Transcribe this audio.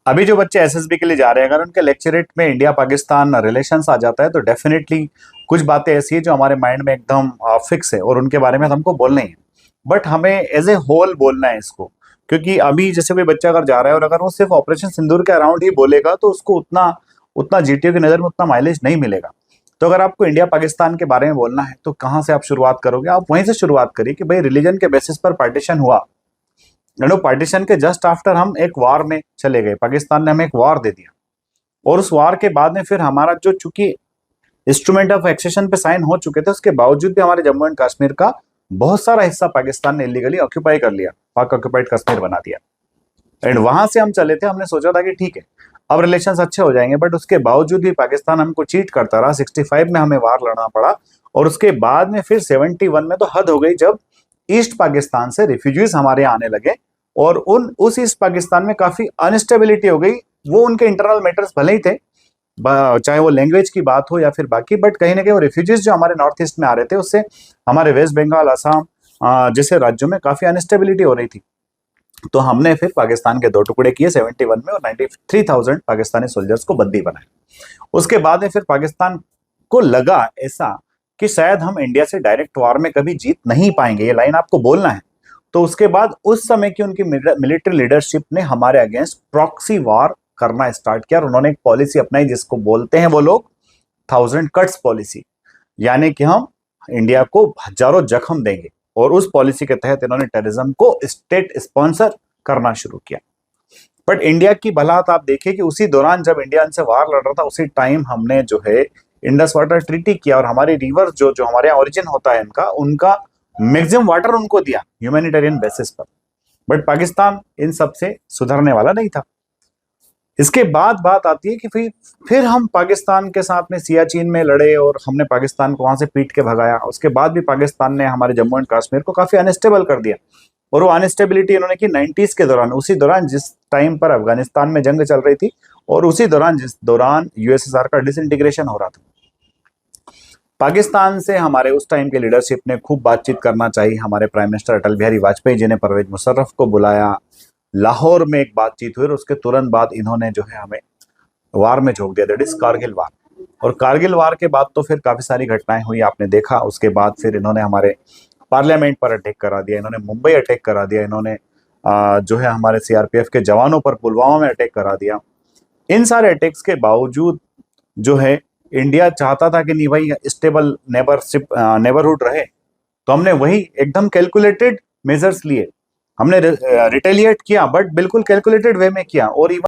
अभी जो बच्चे एसएसबी के लिए जा रहे हैं, अगर उनके लेक्चरेट में इंडिया पाकिस्तान रिलेशंस आ जाता है तो डेफिनेटली कुछ बातें ऐसी है जो हमारे माइंड में एकदम फिक्स है और उनके बारे में हमको बोलना ही है। बट हमें एज ए होल बोलना है इसको, क्योंकि अभी जैसे कोई बच्चा अगर जा रहा है और अगर वो सिर्फ ऑपरेशन सिंदूर के अराउंड ही बोलेगा तो उसको उतना उतना जीटीओ की नज़र में उतना माइलेज नहीं मिलेगा। तो अगर आपको इंडिया पाकिस्तान के बारे में बोलना है तो कहाँ से आप शुरुआत करोगे? आप वहीं से शुरुआत करिए कि भाई रिलीजन के बेसिस पर पार्टीशन हुआ। पार्टीशन के जस्ट आफ्टर हम एक वार में चले गए, पाकिस्तान ने हमें एक वार दे दिया और उस वार के बाद में फिर हमारा जो चूंकि इंस्ट्रूमेंट ऑफ एक्सेशन पे साइन हो चुके थे, उसके बावजूद भी हमारे जम्मू एंड कश्मीर का बहुत सारा हिस्सा पाकिस्तान ने इलीगली ऑक्यूपाई कर लिया, पाक ऑक्यूपाइड कश्मीर बना दिया। एंड वहां से हम चले थे, हमने सोचा था कि ठीक है अब रिलेशंस अच्छे हो जाएंगे, बट उसके बावजूद भी पाकिस्तान हमको चीट करता रहा। 65 में हमें वार लड़ना पड़ा और उसके बाद में फिर 71 में तो हद हो गई जब ईस्ट पाकिस्तान से रिफ्यूजीज हमारे यहाँ आने लगे और उस ईस्ट पाकिस्तान में काफी अनस्टेबिलिटी हो गई। वो उनके इंटरनल मैटर्स भले ही थे, चाहे वो लैंग्वेज की बात हो या फिर बाकी, बट कहीं ना कहीं वो रिफ्यूजीज जो हमारे नॉर्थ ईस्ट में आ रहे थे उससे हमारे वेस्ट बंगाल, असम जैसे राज्यों में काफी अनस्टेबिलिटी हो रही थी। तो हमने फिर पाकिस्तान के दो टुकड़े किए 71 में और 93,000 पाकिस्तानी सोल्जर्स को बंदी बनाए। उसके बाद में फिर पाकिस्तान को लगा ऐसा कि शायद हम इंडिया से डायरेक्ट वार में कभी जीत नहीं पाएंगे, ये लाइन आपको बोलना है। तो उसके बाद उस समय की उनकी मिलिट्री लीडरशिप ने हमारे अगेंस्ट प्रॉक्सी वार करना स्टार्ट किया और उन्होंने एक पॉलिसी अपनाई जिसको बोलते हैं वो लोग 1000 कट्स पॉलिसी, यानी कि हम इंडिया को हजारों जख्म देंगे। और उस पॉलिसी के तहत इन्होंने टेररिज्म को स्टेट स्पॉन्सर करना शुरू किया। बट इंडिया की भलात आप देखिए कि उसी दौरान जब इंडिया इनसे वार लड़ रहा था उसी टाइम हमने जो है इंडस वाटर ट्रीटी किया और हमारी रिवर जो हमारे यहाँ ओरिजिन होता है इनका, उनका मैक्सिमम वाटर उनको दिया ह्यूमैनिटेरियन बेसिस पर। बट पाकिस्तान इन सब से सुधरने वाला नहीं था। इसके बाद बात आती है कि फिर हम पाकिस्तान के साथ में सियाचिन में लड़े और हमने पाकिस्तान को वहां से पीट के भगाया। उसके बाद भी पाकिस्तान ने हमारे जम्मू एंड कश्मीर को काफी अनस्टेबल कर दिया और वो अनस्टेबिलिटी इन्होंने की 90s के दौरान, उसी दौरान जिस टाइम पर अफगानिस्तान में जंग चल रही थी और उसी दौरान जिस दौरान यूएसएसआर का डिसइंटीग्रेशन हो रहा था। पाकिस्तान से हमारे उस टाइम के लीडरशिप ने खूब बातचीत करना चाहिए। हमारे प्राइम मिनिस्टर अटल बिहारी वाजपेयी जी ने परवेज मुशर्रफ को बुलाया, लाहौर में एक बातचीत हुई और उसके तुरंत बाद इन्होंने जो है हमें वार में झोंक दिया, दैट इज कारगिल वार। और कारगिल वार के बाद तो फिर काफी सारी घटनाएं हुई, आपने देखा। उसके बाद फिर इन्होंने हमारे पार्लियामेंट पर अटैक करा दिया, इन्होंने मुंबई अटैक करा दिया, इन्होंने जो है हमारे सीआरपीएफ के जवानों पर पुलवामा में अटैक करा दिया। इन सारे अटैक्स के बावजूद जो है इंडिया चाहता था कि नहीं भाई स्टेबल नेबरहुड रहे, तो हमने वही एकदम कैलकुलेटेड मेजर्स लिए। हमने रिटेलिएट किया बट बिल्कुल कैलकुलेटेड वे में किया और